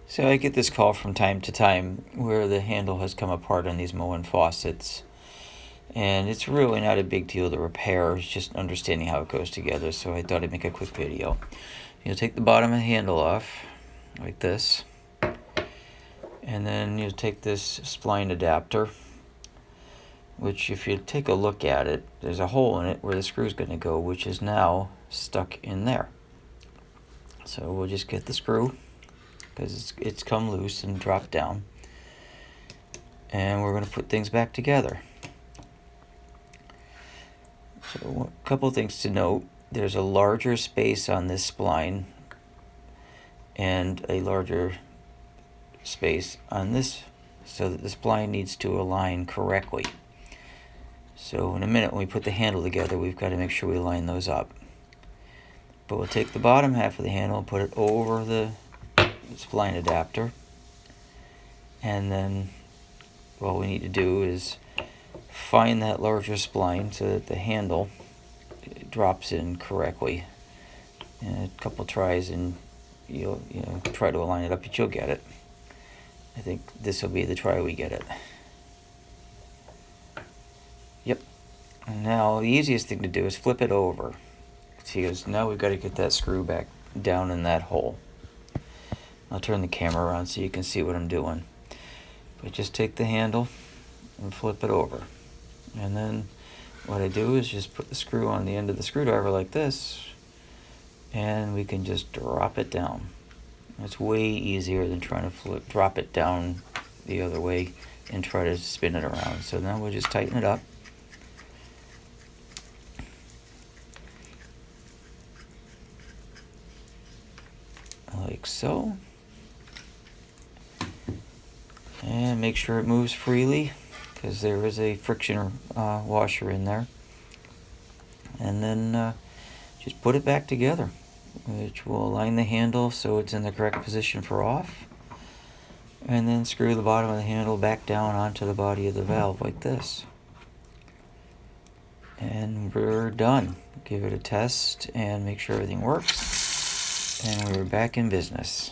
So I get this call from time to time where the handle has come apart on these Moen faucets. And it's really not a big deal to repair, it's just understanding how it goes together, so I thought I'd make a quick video. You'll take the bottom of the handle off, like this. And then you'll take this spline adapter, which if you take a look at it, there's a hole in it where the screw's going to go, which is now stuck in there. So we'll just get the screw, because it's come loose and dropped down. And we're going to put things back together. So a couple things to note. There's a larger space on this spline and a larger space on this, so that the spline needs to align correctly. So in a minute when we put the handle together, we've got to make sure we line those up. But we'll take the bottom half of the handle and put it over the spline adapter, and then all we need to do is find that larger spline so that the handle drops in correctly. And a couple tries and you'll try to align it up, but you'll get it. I think this will be the try we get it. Yep. And now the easiest thing to do is flip it over. See, because now we've got to get that screw back down in that hole. I'll turn the camera around so you can see what I'm doing. But just take the handle and flip it over. And then what I do is just put the screw on the end of the screwdriver like this, and we can just drop it down. It's way easier than trying to drop it down the other way and try to spin it around. So now we'll just tighten it up. Like so. And make sure it moves freely, because there is a friction washer in there. And then just put it back together, which will align the handle so it's in the correct position for off. And then screw the bottom of the handle back down onto the body of the valve like this. And we're done. Give it a test and make sure everything works. And we're back in business.